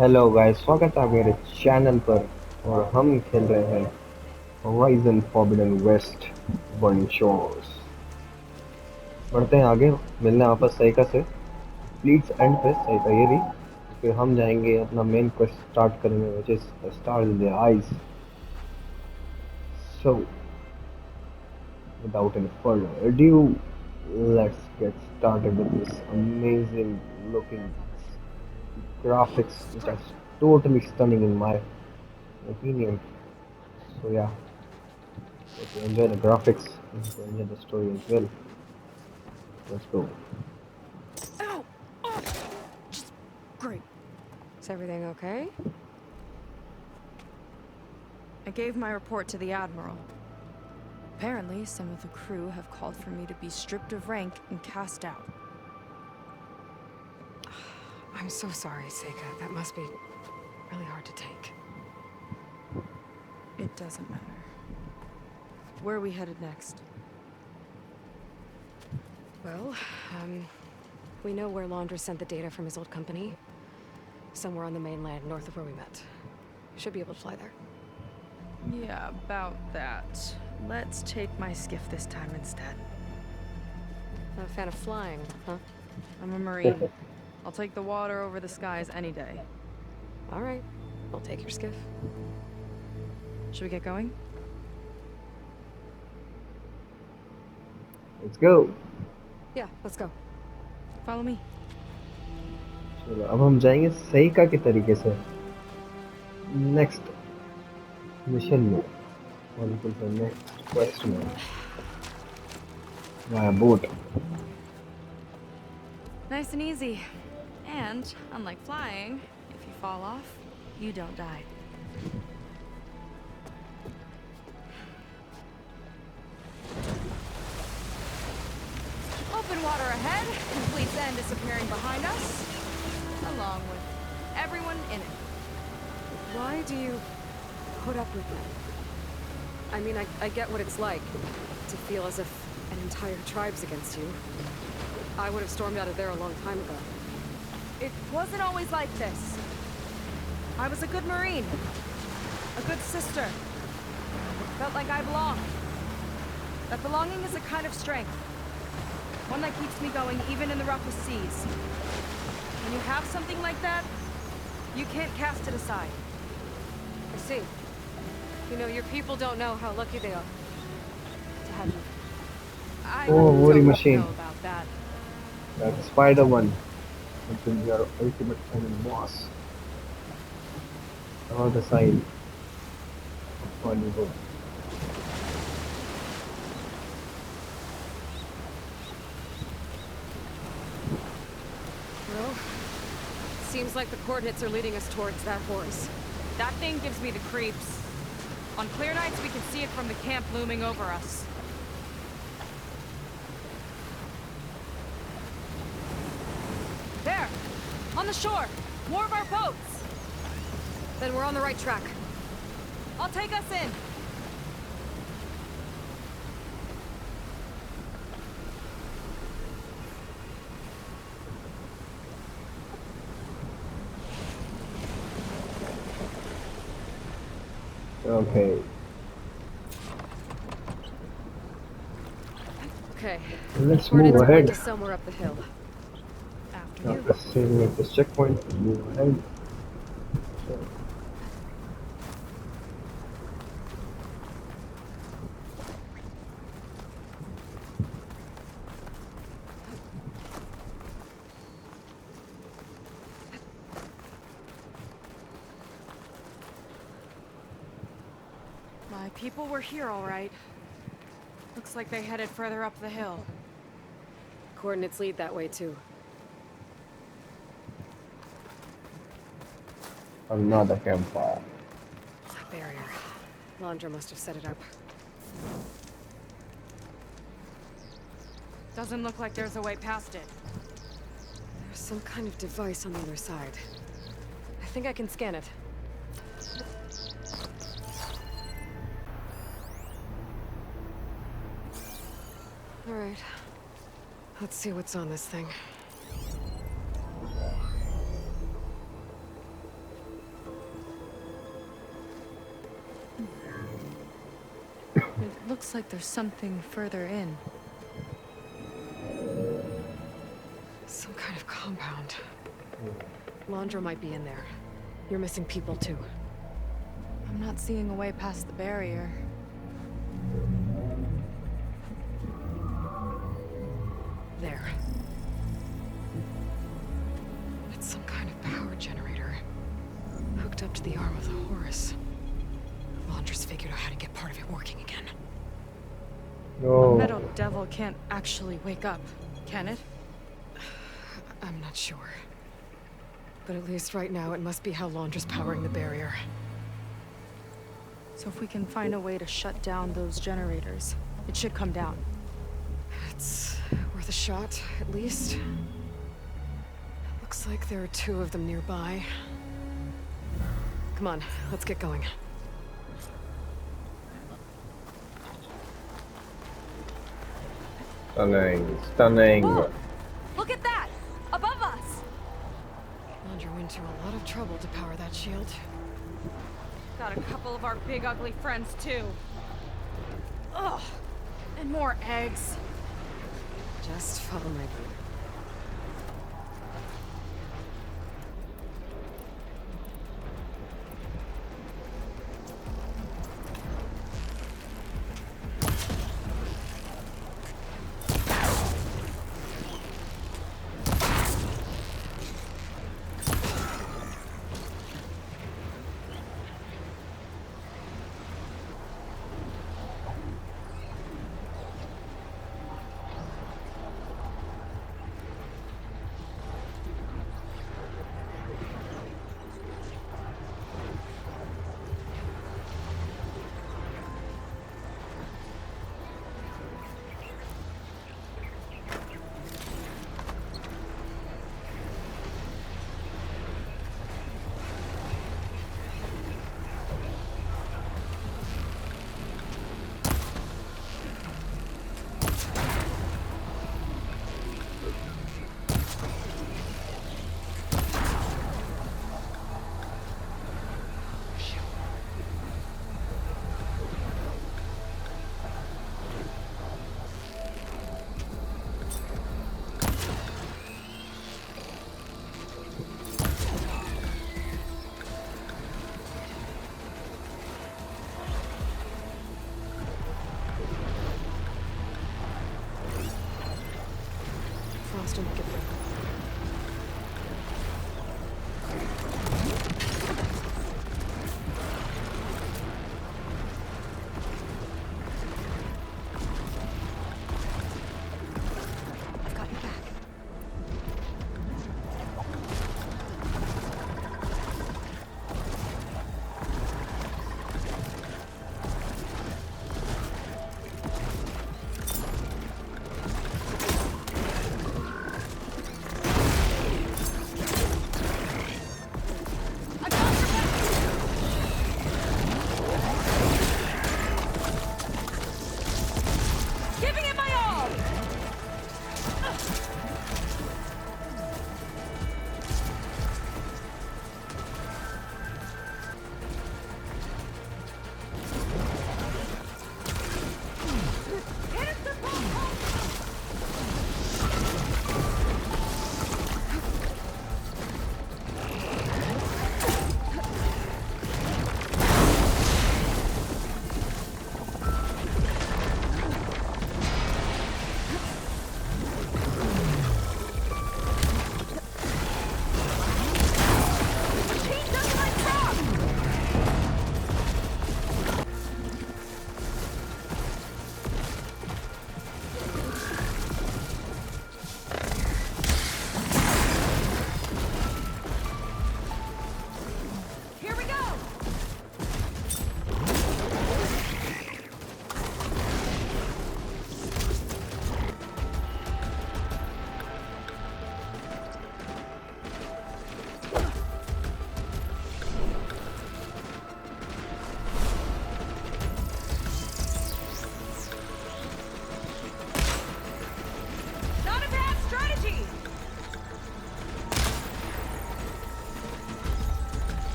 Hello guys, स्वागत है मेरे चैनल पर। और हम खेल रहे हैं Horizon Forbidden West one shores. बढ़ते हैं आगे, मिलने आपस सहीका से फ्लीट्स एंड पे सहीका ये रही। फिर हम जाएंगे अपना मेन क्वेस्ट स्टार्ट करेंगे, which is stars in the eyes. So without any further ado, let's get started with this amazing looking graphics, which are totally stunning in my opinion. So yeah, if you enjoy the graphics, if you enjoy the story as well, let's go. Ow! Oh, just great. Is everything okay? I gave my report to the Admiral. Apparently, some of the crew have called for me to be stripped of rank and cast out. I'm so sorry, Seika. That must be really hard to take. It doesn't matter. Where are we headed next? Well, we know where Laundra sent the data from his old company. Somewhere on the mainland, north of where we met. Should be able to fly there. Yeah, about that. Let's take my skiff this time instead. Not a fan of flying, huh? I'm a Marine. I'll take the water over the skies any day. All right. We'll take your skiff. Should we get going? Let's go. Yeah, let's go. Follow me. चलो अब हम जाएंगे सहीका के तरीके से next mission में, और बिल्कुल से नेक्स्ट क्वेस्ट में via boat. Nice and easy. And, unlike flying, if you fall off, you don't die. Open water ahead, complete Zen disappearing behind us, along with everyone in it. Why do you put up with that? I mean, I get what it's like to feel as if an entire tribe's against you. I would have stormed out of there a long time ago. It wasn't always like this. I was a good Marine. A good sister. Felt like I belonged. That belonging is a kind of strength. One that keeps me going even in the roughest seas. When you have something like that, you can't cast it aside. I see. You know, your people don't know how lucky they are to have you. I Oh, Worry don't Machine. know about that. That's Spider One. It will be our ultimate enemy boss. All the sign of Hollywood. Well, seems like the coordinates are leading us towards that horse. That thing gives me the creeps. On clear nights, we can see it from the camp looming over us. There! On the shore! More of our boats! Then we're on the right track. I'll take us in! Okay, Okay. let's move Coordinates point ahead. to somewhere up the hill. After you. After saving at this checkpoint, move ahead. So, My people were here, all right. Looks like they headed further up the hill. Coordinates lead that way too. another campfire. That barrier. Laundra must have set it up. Doesn't look like there's a way past it. There's some kind of device on the other side. I think I can scan it. All right. Let's see what's on this thing. looks like there's something further in. Some kind of compound. Laundra might be in there. You're missing people too. I'm not seeing a way past the barrier. There. It's some kind of power generator. Hooked up to the arm of the Horus. Laundra's figured out how to get part of it working again. A No. metal devil can't actually wake up, can it? I'm not sure. But at least right now, it must be how Laundra's powering the barrier. So if we can find a way to shut down those generators, it should come down. It's worth a shot, at least. Looks like there are 2 of them nearby. Come on, let's get going. Stunning, stunning. Whoa! Look at that! Above us! Laundra went to a lot of trouble to power that shield. Got a couple of our big ugly friends too. Ugh! And more eggs. Just follow my lead.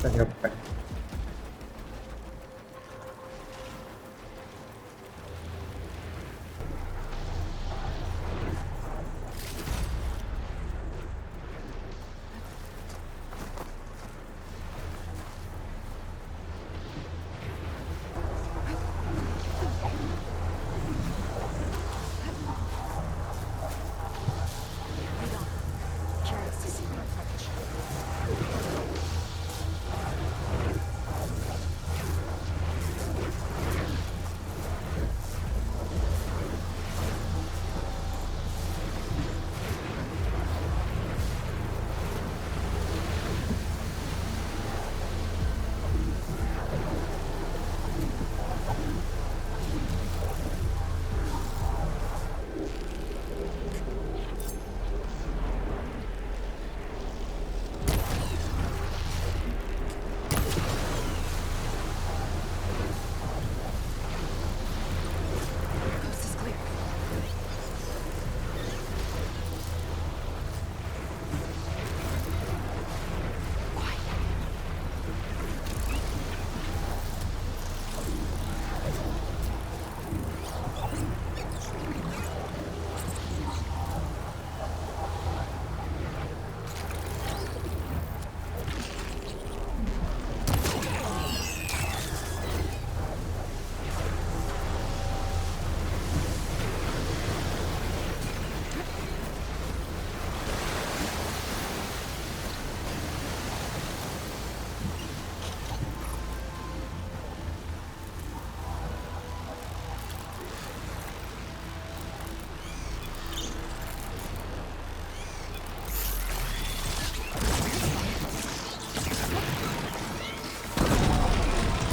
Yep. Lead on. Curious to see your approach. Coast is clear. Quiet.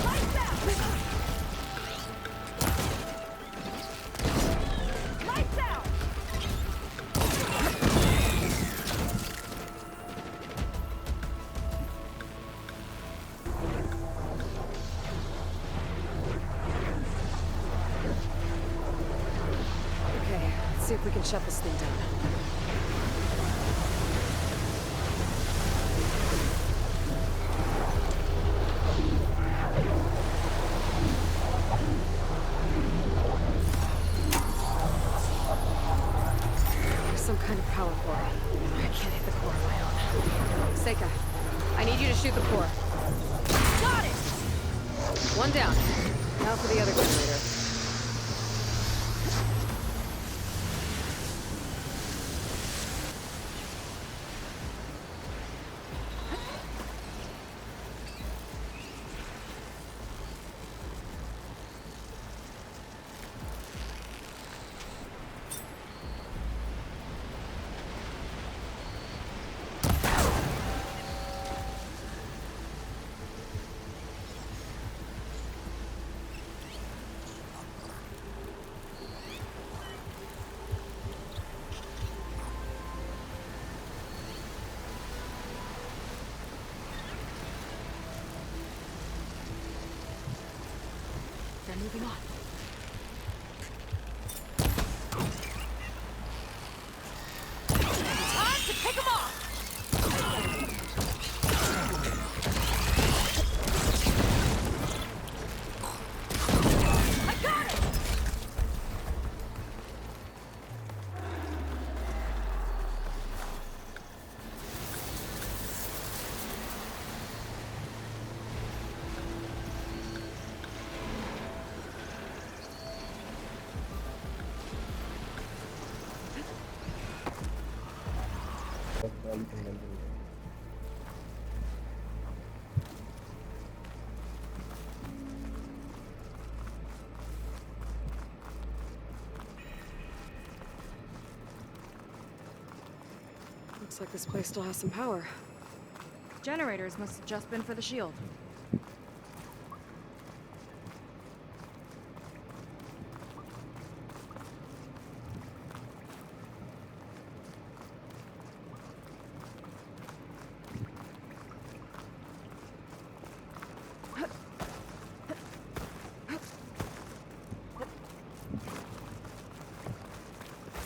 Lights out! Lights out! Okay, let's see if we can shut this thing down. There's some kind of power core. I can't hit the core on my own. Seika, I need you to shoot the core. Got it! One down. Now for the other generator. They're moving on. Time to pick them off! I got it! Looks like this place still has some power. Generators must have just been for the shield.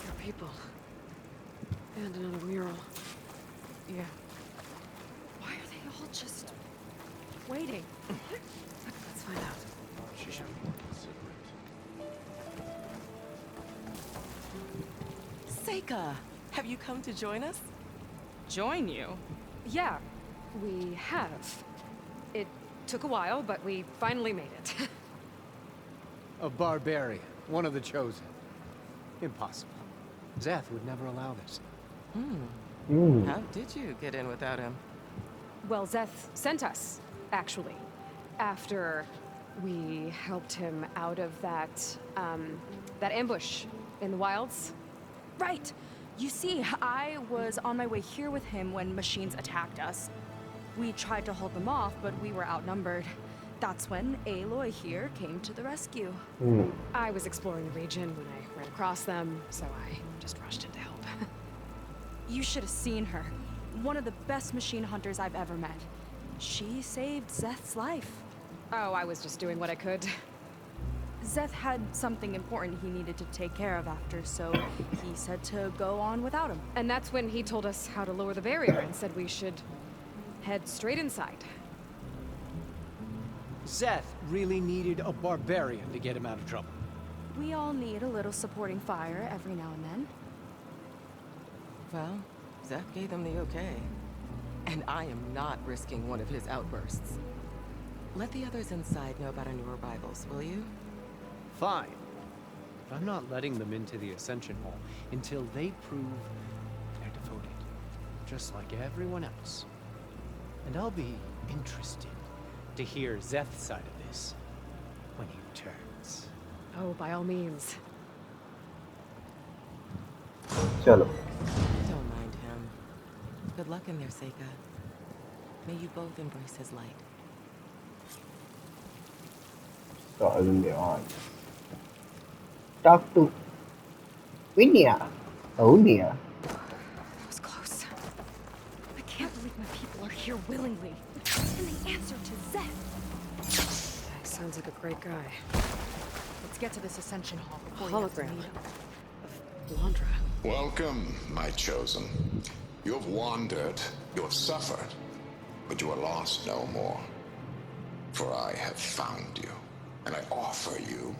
More people. And another mural. Yeah. Why are they all just waiting. Let's find out. She should be more considerate. Seika, have you come to join us? Join you? Yeah, we have. It took a while, but we finally made it. A barbarian, one of the chosen. Impossible. Zeth would never allow this. How did you get in without him? Well, Zeth sent us, actually. After we helped him out of that ambush in the wilds. Right. You see, I was on my way here with him when machines attacked us. We tried to hold them off, but we were outnumbered. That's when Aloy here came to the rescue. I was exploring the region when I ran across them, so I just rushed in to help. You should have seen her. One of the best machine hunters I've ever met. She saved Zeth's life. Oh, I was just doing what I could. Zeth had something important he needed to take care of after, so he said to go on without him. And that's when he told us how to lower the barrier and said we should head straight inside. Zeth really needed a barbarian to get him out of trouble. We all need a little supporting fire every now and then. Well, Zeth gave them the okay. And I am not risking one of his outbursts. Let the others inside know about our new arrivals, will you? Fine. But I'm not letting them into the Ascension Hall until they prove they're devoted. Just like everyone else. And I'll be interested to hear Zeth's side of this when he returns. Oh, by all means. चलो Don't mind him. Good luck in there, Seika. May you both embrace his light. चलने on. Talk to Winia. Oh, Nia. That was close. I can't believe my people are here willingly. And they answered to Zeth. Sounds like a great guy. Let's get to this Ascension Hall before we have to Hologram meet him. of Landra. Welcome, my chosen. You have wandered, you have suffered, but you are lost no more. For I have found you, and I offer you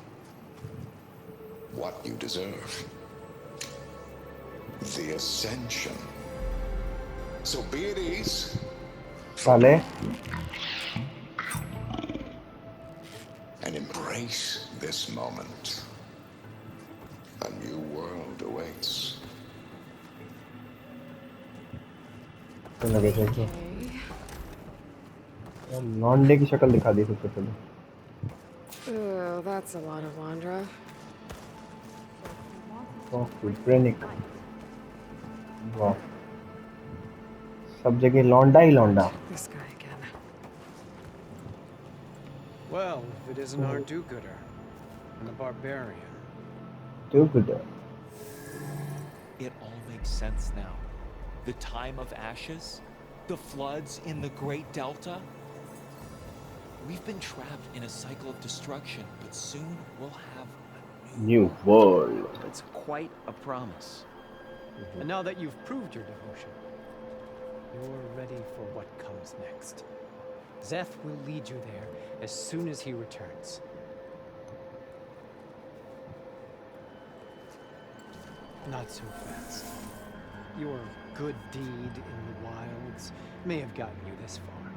what you deserve. The Ascension. So be at ease. साले And embrace this moment. A new world awaits. लगे थे लॉन्डे की शक्ल दिखा दी सबसे पहले Oh, that's a lot of Landra. volcanic वाह सब जगह लौंडा ही लौंडा This guy again. Well, if it isn't our do-gooder and the barbarian. do good It all makes sense now. The time of ashes, the floods in the Great Delta. We've been trapped in a cycle of destruction, but soon we'll have a new world It's quite a promise. And now that you've proved your devotion, you're ready for what comes next. Zeth will lead you there as soon as he returns. Not so fast. Your good deed in the wilds may have gotten you this far,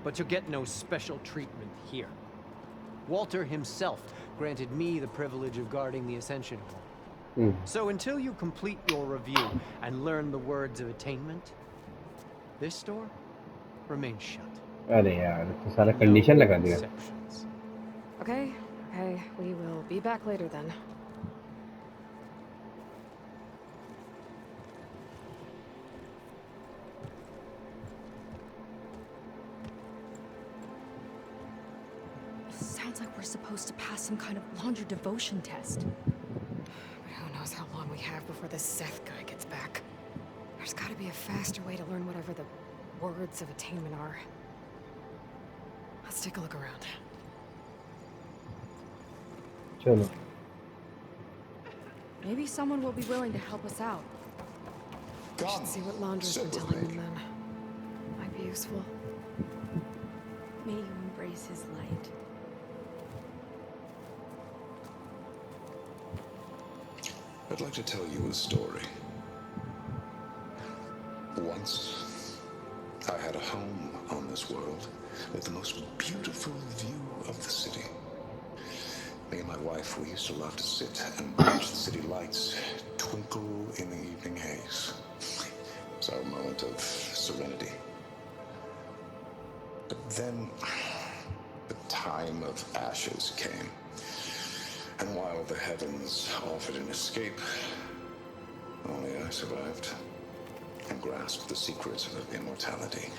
but you'll get no special treatment here. Walter himself granted me the privilege of guarding the Ascension Hall. So until you complete your review and learn the words of attainment, this door remains shut. अरे यार तो सारा condition लगा दिया Exceptions. Okay, we will be back later then. Sounds like we're supposed to pass some kind of Landra devotion test. But who knows how long we have before this Zeth guy gets back. There's gotta be a faster way to learn whatever the words of attainment are. Let's take a look around. चलो Maybe someone will be willing to help us out. Come, See what Landra's sit been with telling me. them then. Might be useful. May you embrace his light. I'd like to tell you a story. Once, I had a home on this world with the most beautiful view of the city. Me and my wife, we used to love to sit and watch the city lights twinkle in the evening haze. It's our moment of serenity. But then, the time of ashes came. And while the heavens offered an escape, only I survived and grasped the secrets of immortality.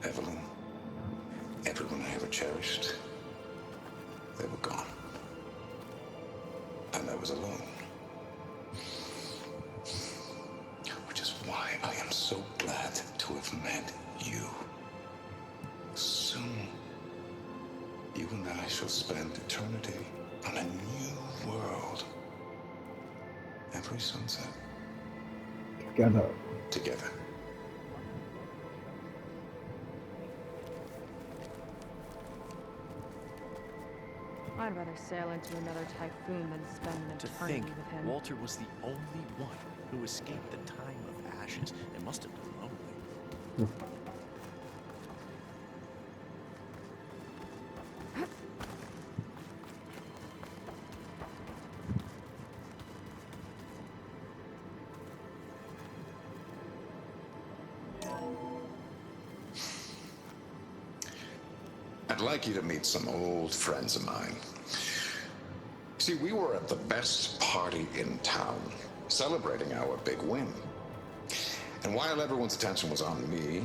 Evelyn, everyone I ever cherished, they were gone. And I was alone. Which is why I am so glad to have met you. Soon, you and I shall spend eternity on a new world. Every sunset. Together. Together. I'd rather sail into another typhoon than spend an To eternity think with him. Walter was the only one who escaped the time of ashes. It must have been lonely. I'd like you to meet some old friends of mine. See, we were at the best party in town, celebrating our big win. And while everyone's attention was on me,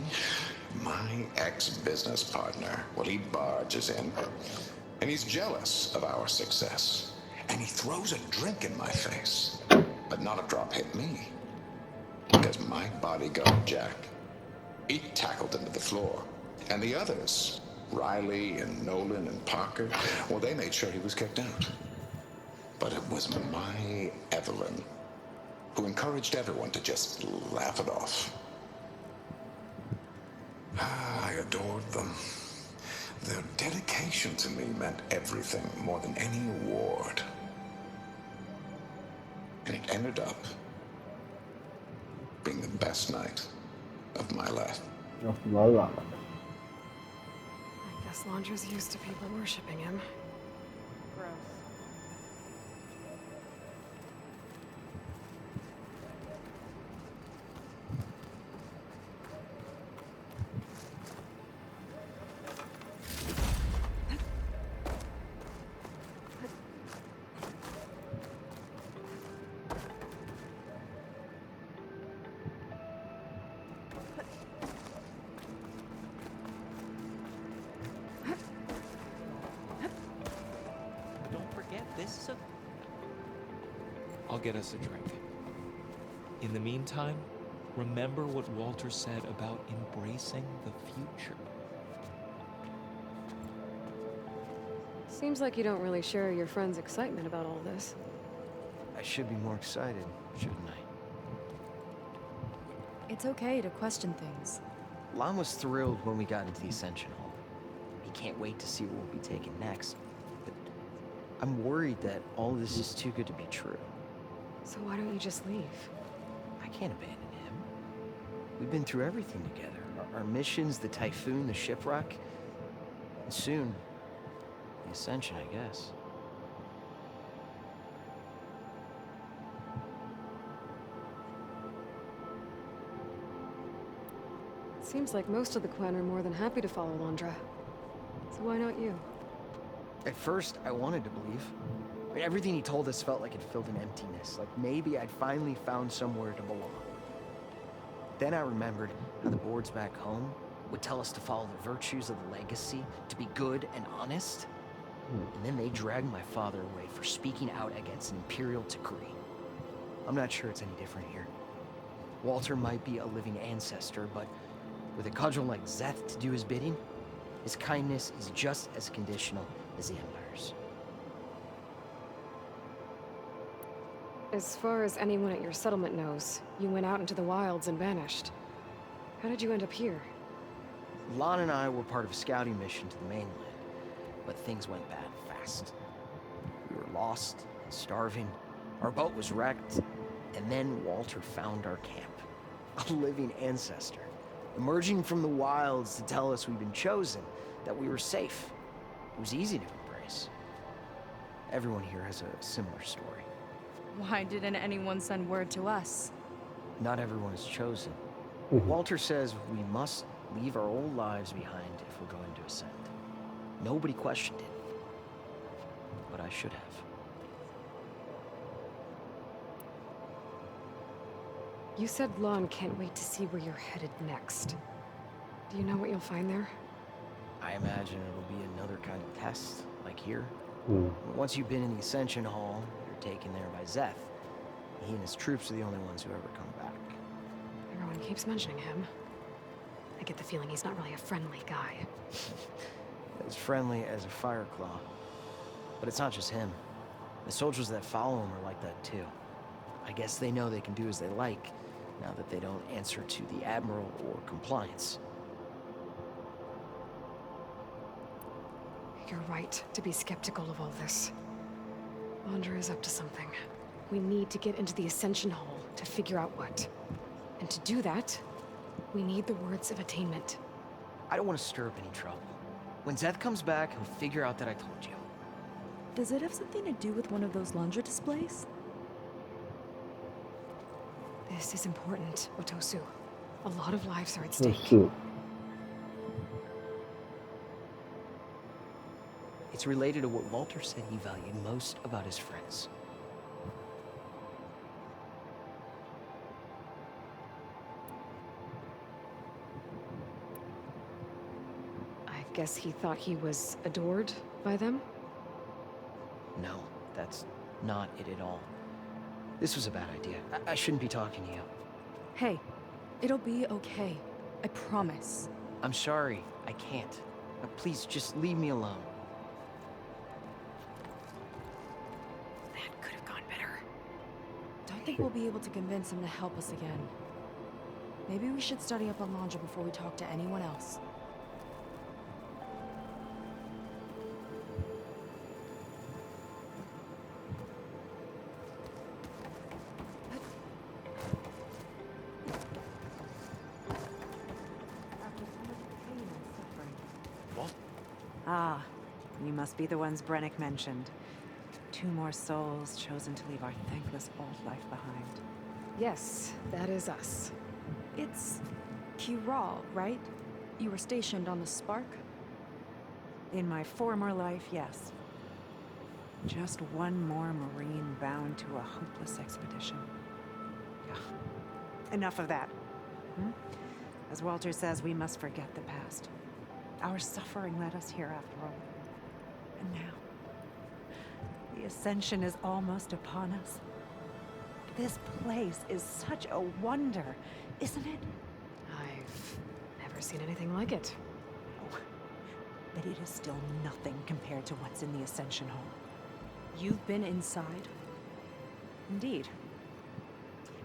my ex-business partner, well, he barges in, and he's jealous of our success. And he throws a drink in my face, but not a drop hit me. Because my bodyguard, Jack, he tackled him to the floor. And the others, Riley and Nolan and Parker, well, they made sure he was kicked out. But it was my Evelyn who encouraged everyone to just laugh it off. I adored them. Their dedication to me meant everything, more than any award. And it ended up being the best night of my life. Well, I guess Londra's used to people worshipping him. Gross. Don't forget, this is a... I'll get us a drink. In the meantime, remember what Walter said about embracing the future. Seems like you don't really share your friend's excitement about all this. I should be more excited, shouldn't I? It's okay to question things. Lon was thrilled when we got into the Ascension Hall. He can't wait to see what we'll be taking next. But I'm worried that all this is too good to be true. So why don't you just leave? I can't abandon him. We've been through everything together. Our missions, the typhoon, the shipwreck. And soon, the Ascension, I guess. Seems like most of the Quen are more than happy to follow Londra. So why not you? At first, I wanted to believe. I mean, everything he told us felt like it filled an emptiness. Like maybe I'd finally found somewhere to belong. Then I remembered how the boards back home would tell us to follow the virtues of the legacy, to be good and honest. And then they dragged my father away for speaking out against an imperial decree. I'm not sure it's any different here. Walter might be a living ancestor, but with a cudgel like Zeth to do his bidding, his kindness is just as conditional as the Empire's. As far as anyone at your settlement knows, you went out into the wilds and vanished. How did you end up here? Lon and I were part of a scouting mission to the mainland, but things went bad fast. We were lost, starving, our boat was wrecked, and then Walter found our camp. A living ancestor, emerging from the wilds to tell us we'd been chosen, that we were safe. It was easy to embrace. Everyone here has a similar story. Why didn't anyone send word to us? Not everyone is chosen. Mhm. Walter says we must leave our old lives behind if we're going to ascend. Nobody questioned it. But I should have. You said Lon can't wait to see where you're headed next. Do you know what you'll find there? I imagine it'll be another kind of test, like here. Mm. Once you've been in the Ascension Hall, you're taken there by Zeth. He and his troops are the only ones who ever come back. Everyone keeps mentioning him. I get the feeling he's not really a friendly guy. As friendly as a Fireclaw. But it's not just him. The soldiers that follow him are like that too. I guess they know they can do as they like, now that they don't answer to the Admiral or compliance. You're right to be skeptical of all this. Andre is up to something. We need to get into the Ascension Hall to figure out what. And to do that, we need the words of attainment. I don't want to stir up any trouble. When Zeth comes back, he'll figure out that I told you. Does it have something to do with one of those laundry displays? This is important, Otosu. A lot of lives are at That's stake. true. It's related to what Walter said he valued most about his friends. I guess he thought he was adored by them? No, that's not it at all. This was a bad idea. I shouldn't be talking to you. Hey, it'll be okay. I promise. I'm sorry, I can't. Please, just leave me alone. That could have gone better. Don't think we'll be able to convince him to help us again. Maybe we should study up on laundry before we talk to anyone else. Ah, you must be the ones Brennick mentioned. 2 more souls chosen to leave our thankless old life behind. Yes, that is us. It's Kiral, right? You were stationed on the Spark? In my former life, yes. Just one more Marine bound to a hopeless expedition. Ugh. Enough of that. Hmm? As Walter says, we must forget the past. Our suffering led us here after all. And now, the Ascension is almost upon us. This place is such a wonder, isn't it? I've never seen anything like it. Oh, but it is still nothing compared to what's in the Ascension Hall. You've been inside? Indeed.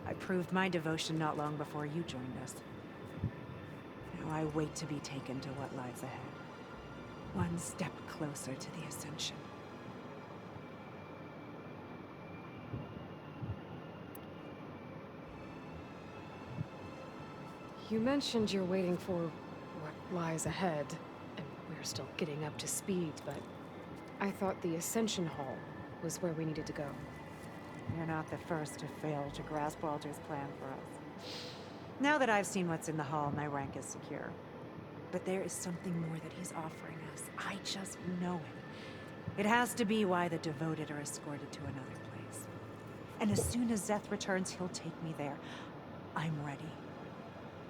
I proved my devotion not long before you joined us. Now I wait to be taken to what lies ahead. One step closer to the Ascension. You mentioned you're waiting for what lies ahead, and we're still getting up to speed, but I thought the Ascension Hall was where we needed to go. You're not the first to fail to grasp Walter's plan for us. Now that I've seen what's in the hall, my rank is secure. But there is something more that he's offering us. I just know it. It has to be why the devoted are escorted to another place. And as soon as Zeth returns, he'll take me there. I'm ready.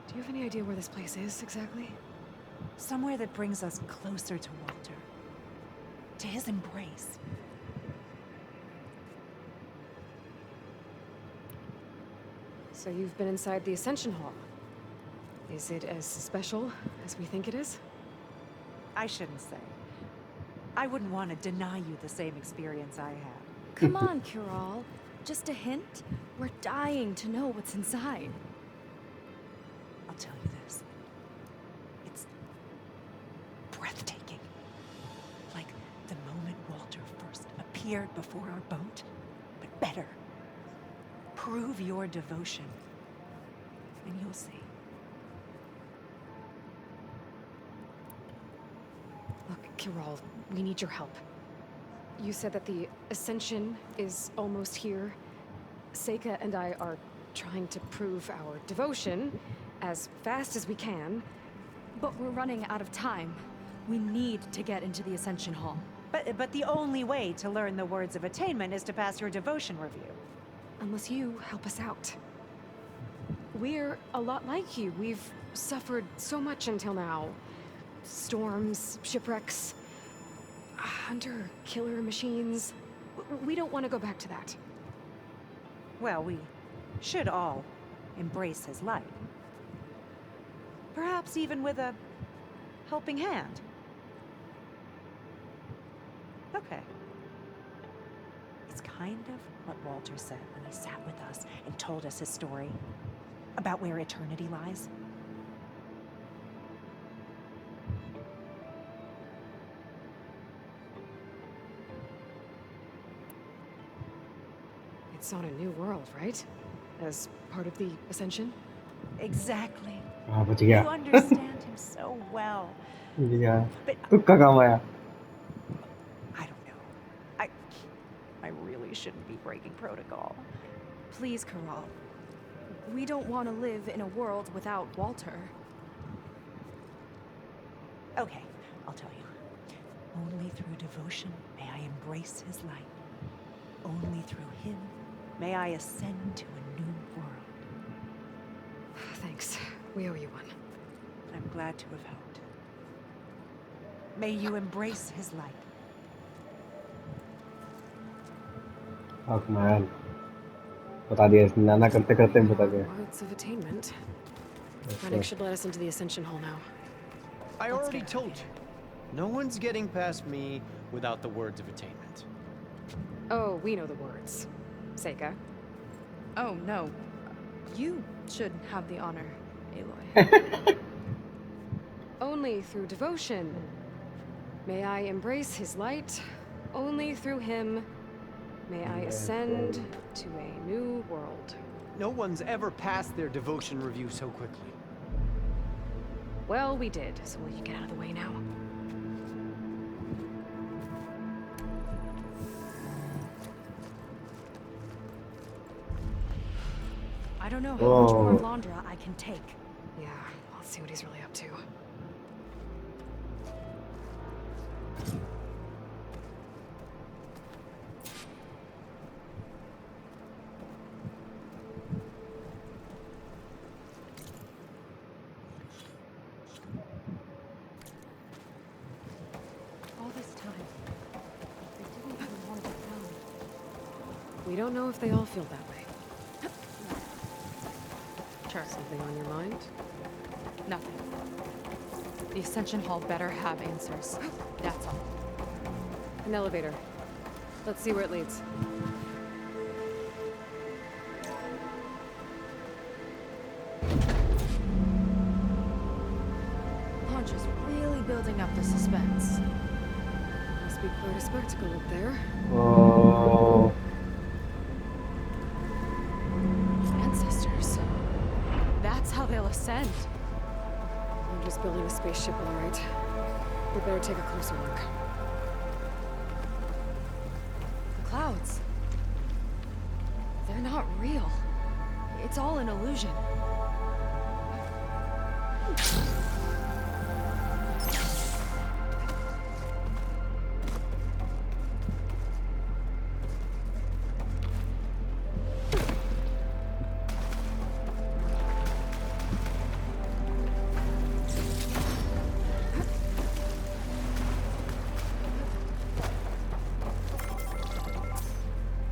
Do you have any idea where this place is, exactly? Somewhere that brings us closer to Walter. To his embrace. So you've been inside the Ascension Hall. Is it as special as we think it is? I shouldn't say. I wouldn't want to deny you the same experience I had. Come on, Kiral. Just a hint? We're dying to know what's inside. I'll tell you this. It's breathtaking. Like the moment Walter first appeared before our boat, but better. Prove your devotion, and you'll see. Look, Kirol, we need your help. You said that the Ascension is almost here. Seika and I are trying to prove our devotion as fast as we can. But we're running out of time. We need to get into the Ascension Hall. But the only way to learn the words of attainment is to pass your devotion review. Unless you help us out. We're a lot like you. We've suffered so much until now. Storms, shipwrecks, hunter-killer machines. We don't want to go back to that. Well, we should all embrace his light. Perhaps even with a helping hand. Okay. It's kind of what Walter said when he sat with us and told us his story about where eternity lies. It's on a new world, right? As part of the Ascension? Exactly. Ah, bach You gaya. understand him so well. Yeah. But तुक्का काम आया. I don't know. I really shouldn't be breaking protocol. Please, Kirol. We don't want to live in a world without Walter. Okay, I'll tell you. Only through devotion may I embrace his light. Only through him may I ascend to a new world. Thanks. We owe you one. I'm glad to have helped. May you embrace his light. Fuck man. बता दिया इसने नाना करते करते बता दिया. Words of attainment. Yes, Rennick sir. should let us into the Ascension Hall now. I Let's already get out of told you. No one's getting past me without the words of attainment. Oh, we know the words. Seika. Oh, no. You should have the honor, Aloy. Only through devotion may I embrace his light. Only through him may I ascend to a new world. No one's ever passed their devotion review so quickly. Well, we did, so will you get out of the way now? I don't know how much more Whoa. Londra I can take. Yeah, let's see what he's really up to. All this time, I didn't even want to be found. We don't know if they all feel that way. Sure. Something on your mind? Nothing. The Ascension Hall better have answers. That's all. An elevator. Let's see where it leads. Londra's really building up the suspense. Must be quite a spectacle up there. Oh. Ancestors. That's how they'll ascend. I'm just building a spaceship, all right. We better take a closer look. The clouds. They're not real. It's all an illusion.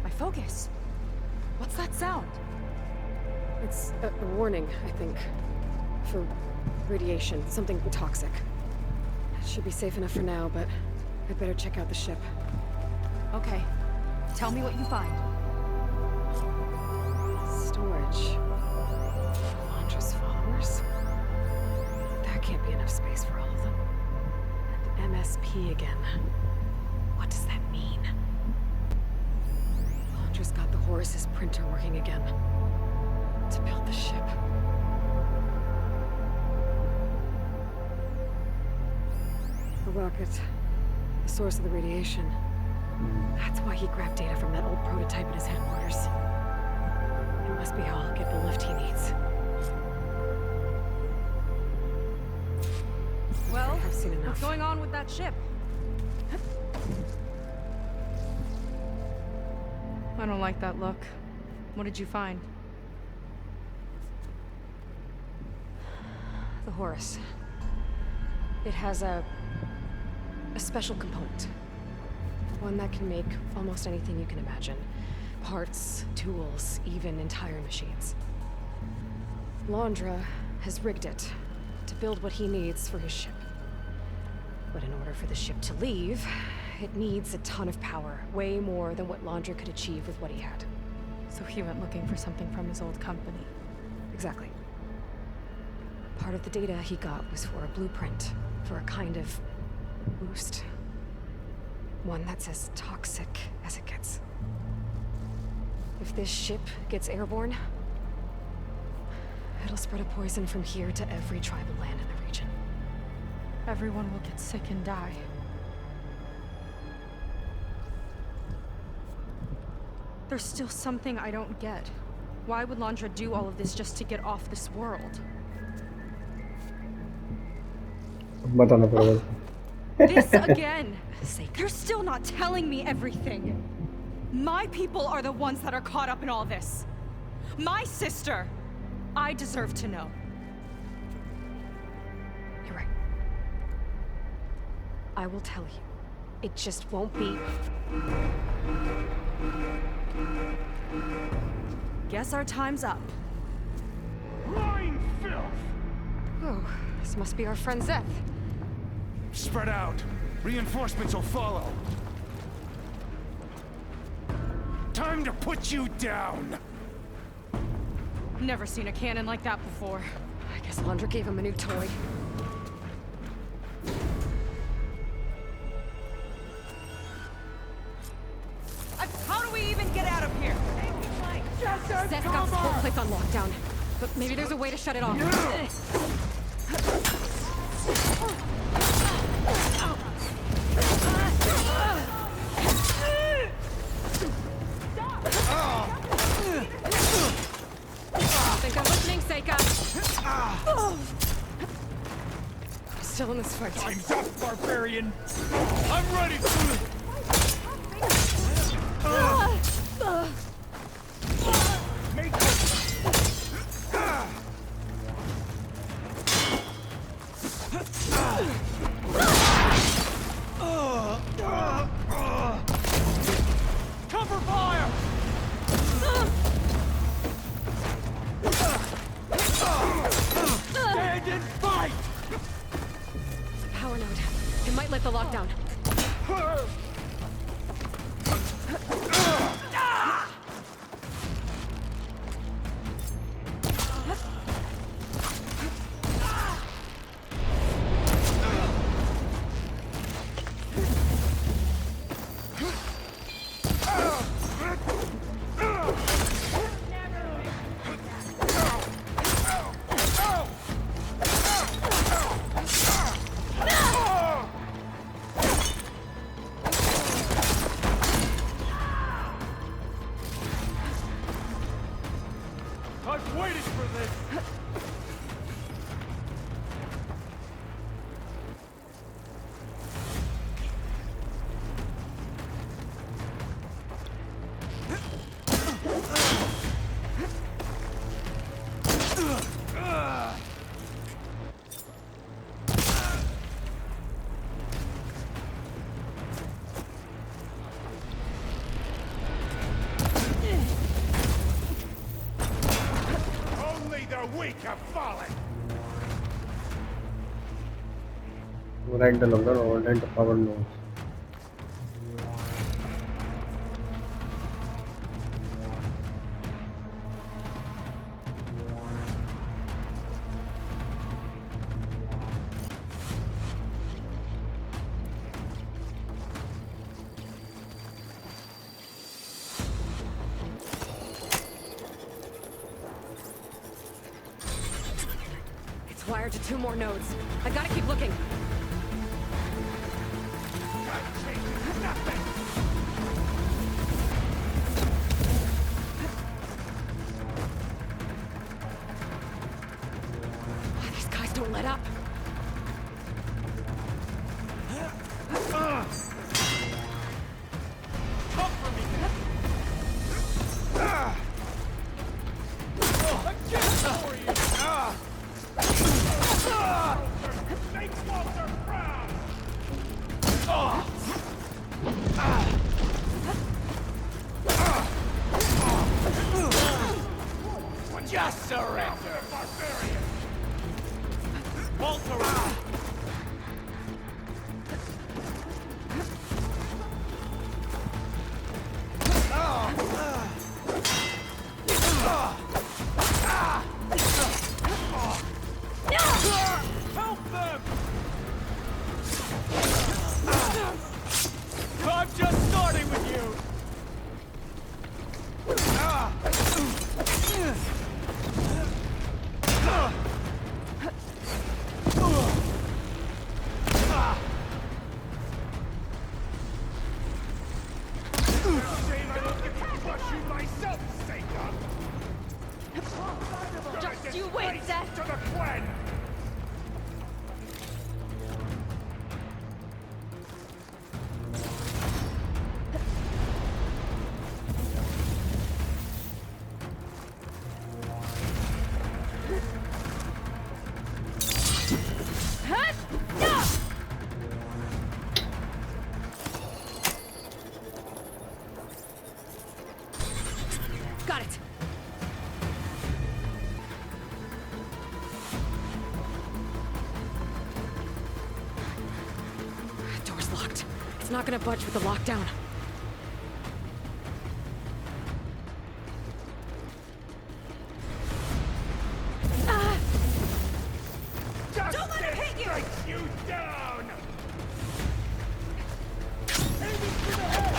My focus. What's that sound? It's a warning, I think. For radiation, something toxic. It should be safe enough for now, but I'd better check out the ship. Okay. Tell me what you find. Storage. Londra's followers? That can't be enough space for all of them. And MSP again. What does that mean? Londra's got the Horus's printer working again. To build the ship. The rocket. The source of the radiation. That's why he grabbed data from that old prototype in his headquarters. It must be how I'll get the lift he needs. Well, I've seen enough. what's going on with that ship? I don't like that look. What did you find? The Horus. It has a special component. One that can make almost anything you can imagine. Parts, tools, even entire machines. Londra has rigged it to build what he needs for his ship. But in order for the ship to leave, it needs a ton of power, way more than what Londra could achieve with what he had. So he went looking for something from his old company. Exactly. Part of the data he got was for a blueprint, for a kind of boost. One that's as toxic as it gets. If this ship gets airborne, it'll spread a poison from here to every tribal land in the region. Everyone will get sick and die. There's still something I don't get. Why would Londra do all of this just to get off this world? बताना पड़ेगा. This again! You're still not telling me everything! My people are the ones that are caught up in all this. My sister! I deserve to know. You're right. I will tell you. It just won't be... Guess our time's up. Lying filth! Oh, this must be our friend Zeth. Spread out. Reinforcements will follow. Time to put you down! Never seen a cannon like that before. I guess Londra gave him a new toy. How do we even get out of here? Zeth's got the whole place on lockdown. But maybe there's a way to shut it off. Think I'm listening, Seika. Still in this fight. Time's up, barbarian! I'm ready! Make Cover fire! stand and fight! The power node. It might lift the lockdown. I've waited for this! Only the weak have fallen! Rank the number or rank the power nodes. wired to 2 more nodes. I gotta keep looking. Nothing! These guys don't let up. Just surrender! Barbarian! Volcanic! Help them! I'm just starting with you! Shame I don't get to crush you myself, Satan! Just you wait, Zeth! To the Quen! Got it. Door's locked. It's not gonna budge with the lockdown. Don't let him hit you! Strikes you down! Aiming for the head!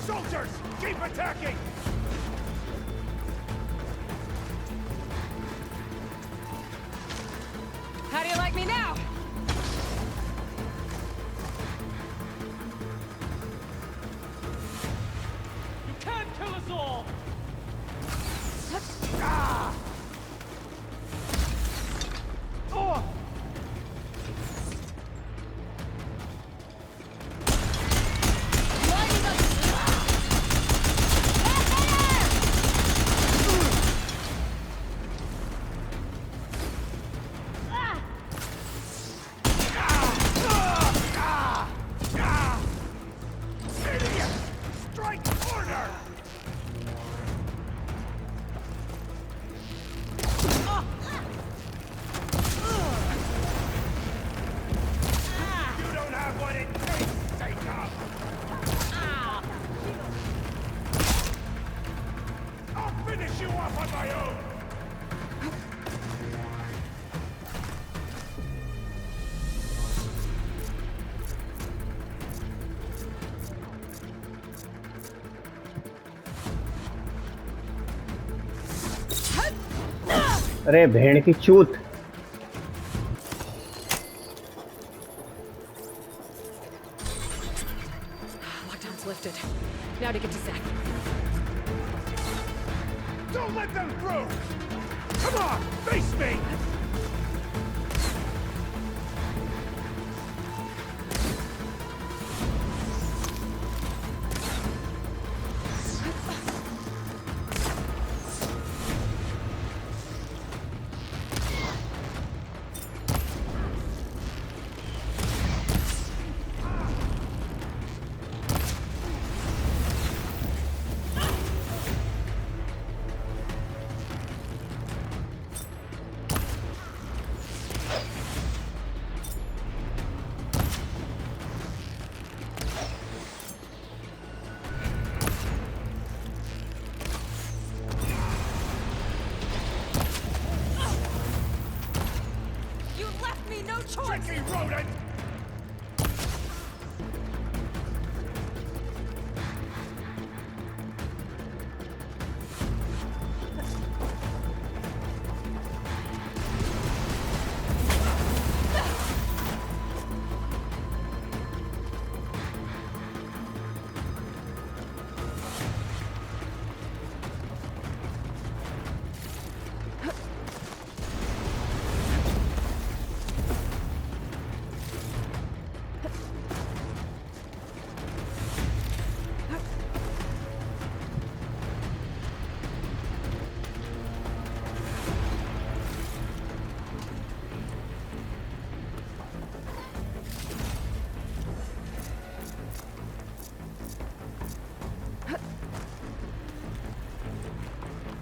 Soldiers, keep attacking! How do you like me now? You can't kill us all! Idiot! Strike harder! You don't have what it takes, Satan! I'll finish you off on my own! अरे भेड़ की चूत Lockdown's lifted. Now to get to Zeth. Don't let them through! Come on, face me! You left me no choice! Tricky rodent!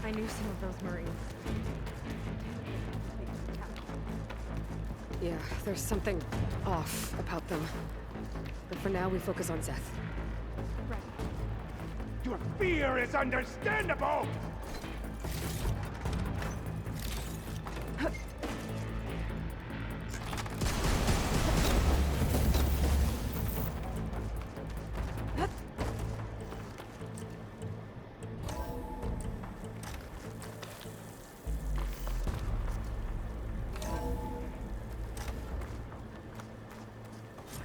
I knew some of those Marines. Yeah, there's something off about them. But for now, we focus on Zeth. Your fear is understandable!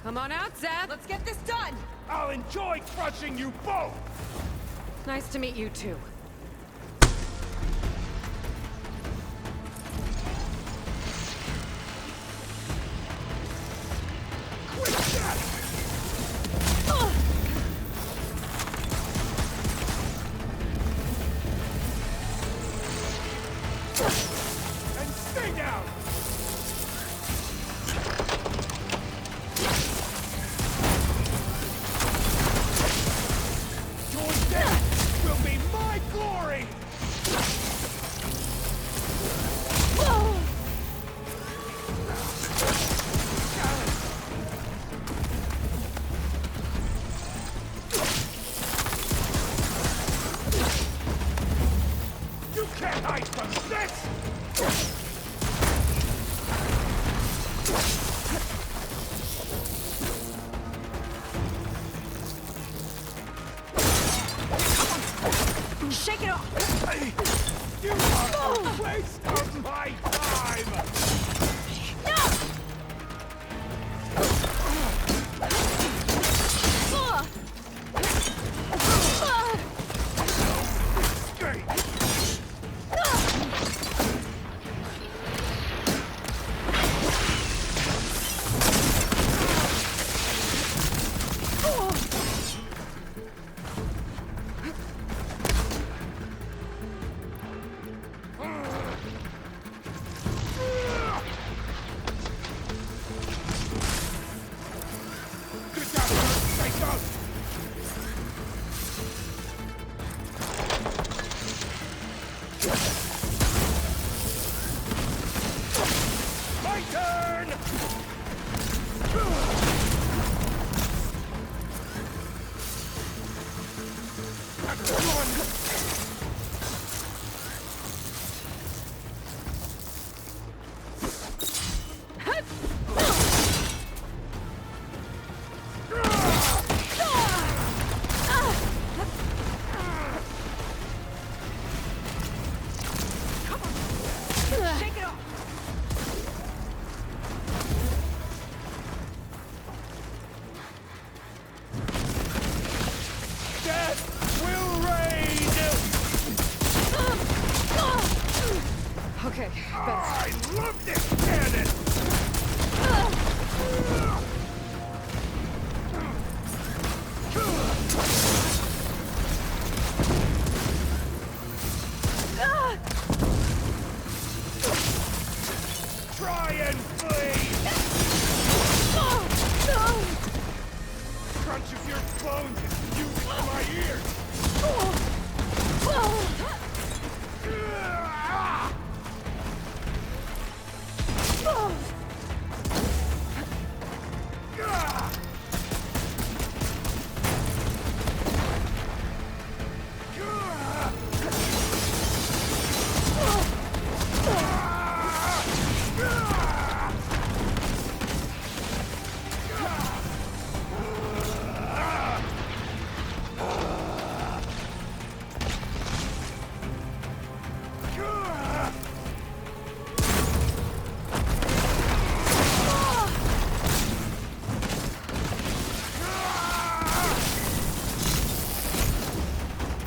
Come on out, Zeth! Let's get this done! I'll enjoy crushing you both! Nice to meet you, too. Quit that! And stay down! Your death will be my glory! You can't hide from this! Shake it off! You are a waste of my time! then flee! Crunch of your bones is music to my ears!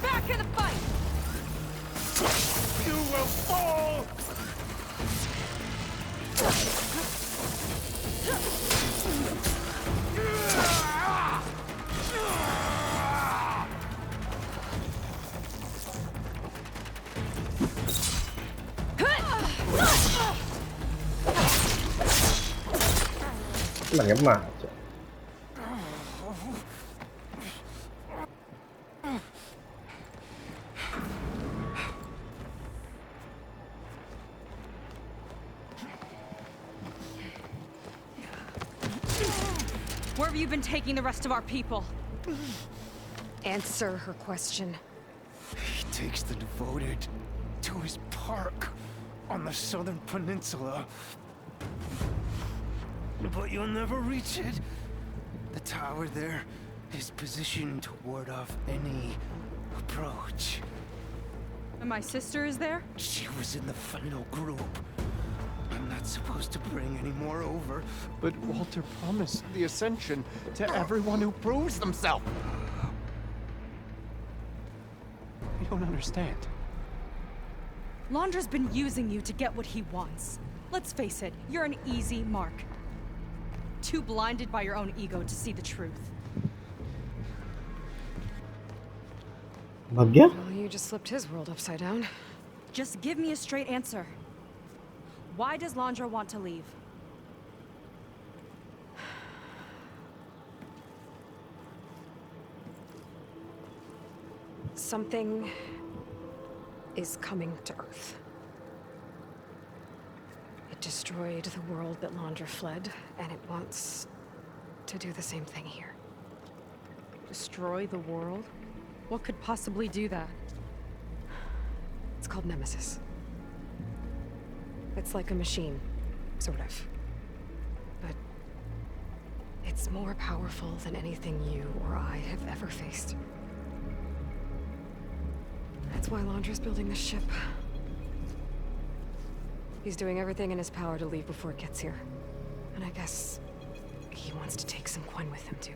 Back in the fight! You will fall! Mà cái mà Where have you been taking the rest of our people? Answer her question. He takes the devoted to his park on the southern peninsula. But you'll never reach it. The tower there is positioned to ward off any approach. And my sister is there? She was in the final group. I'm not supposed to bring any more over. But Walter promised the Ascension to everyone who proves themselves. I don't understand. Londra's been using you to get what he wants. Let's face it, you're an easy mark. Too blinded by your own ego to see the truth. भाग गया? Well, you just flipped his world upside down. Just give me a straight answer. Why does Londra want to leave? Something is coming to Earth. It destroyed the world that Londra fled, and it wants to do the same thing here. Destroy the world? What could possibly do that? It's called Nemesis. It's like a machine, sort of. But it's more powerful than anything you or I have ever faced. That's why Londra's building this ship. He's doing everything in his power to leave before it gets here. And I guess he wants to take some Quen with him, too.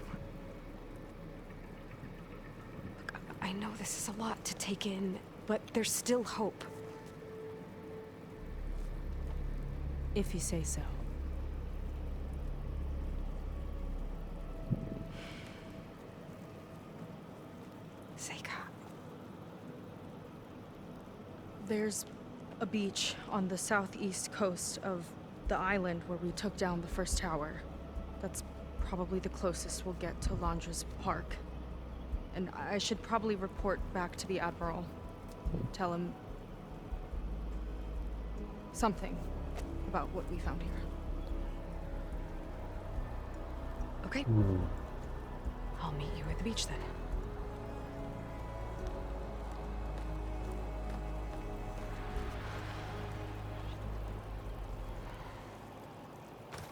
Look, I know this is a lot to take in, but there's still hope. If you say so. Seika. There's a beach on the southeast coast of the island where we took down the first tower. That's probably the closest we'll get to Londra's park. And I should probably report back to the Admiral. Tell him something about what we found here. Okay. I'll meet you at the beach then.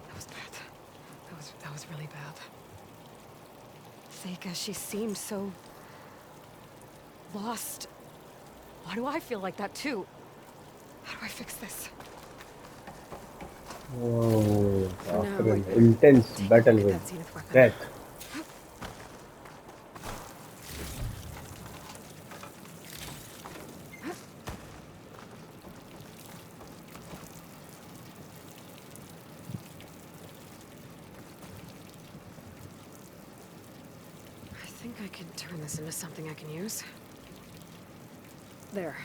That was bad. That was really bad. Seika, she seemed so lost. Why do I feel like that too? How do I fix this? Oh, No, after like an intense battle that with Zenith weapon. Zeth. I think I can turn this into something I can use. There.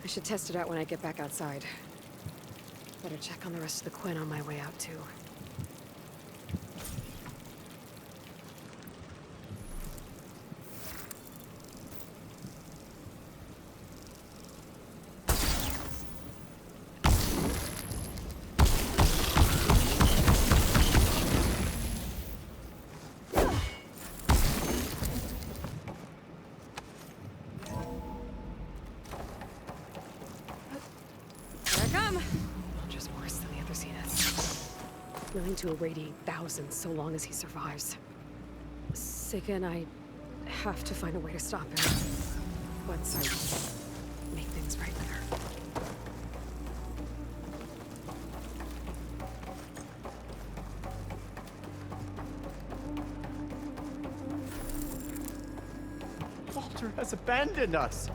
I should test it out when I get back outside. Better check on the rest of the Quinn on my way out, too. Just worse than the other Zeniths. Willing to irradiate thousands so long as he survives. Seika and I have to find a way to stop him. Once I make things right with her. Walter has abandoned us.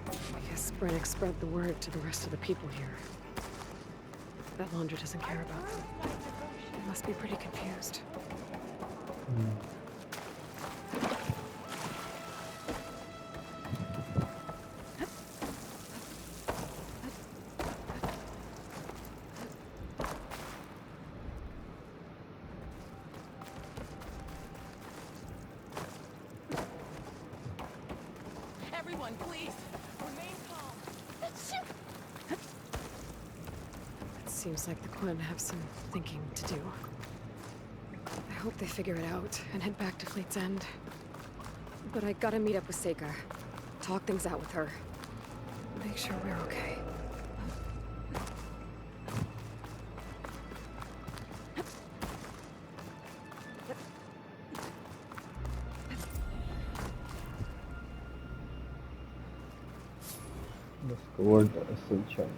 I guess Brennick spread the word to the rest of the people here. That Laundra doesn't care about them. They must be pretty confused. Everyone, please, remain calm. It seems like the Quinn have some thinking to do. I hope they figure it out and head back to Fleet's End. But I gotta meet up with Seika. Talk things out with her. Make sure we're okay. Discovered the essential.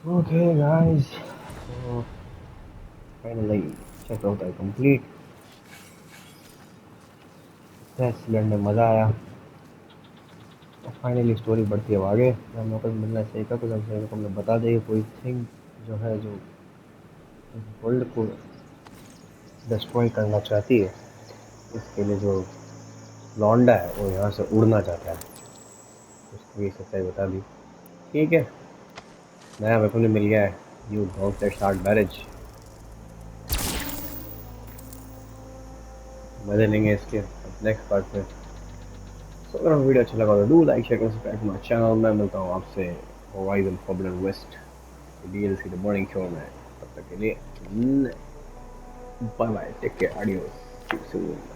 Okay, guys. So finally, checkout I complete. Test लड़ने मज़ा आया. Finally story बढ़ती है आगे. मैं मौका मिलना चाहिए था, कुछ हमसे हमने बता दें कोई थिंग जो है जो वर्ल्ड को डिस्ट्रॉय करना चाहती है. इसके लिए जो लौंडा है वो यहाँ से उड़ना चाहता है. उसको ये सच्चाई बता दी. ठीक है, नया वेपन मिल गया है. You don't let's start marriage. मजे लेंगे इसके नेक्स्ट पार्ट में. तो अगर वीडियो अच्छा लगा तो do like share subscribe to my channel. मैं मिलता हूँ आपसे Horizon Forbidden West DLC the morning show में. तब तक के लिए bye bye, take care, adios, see you soon.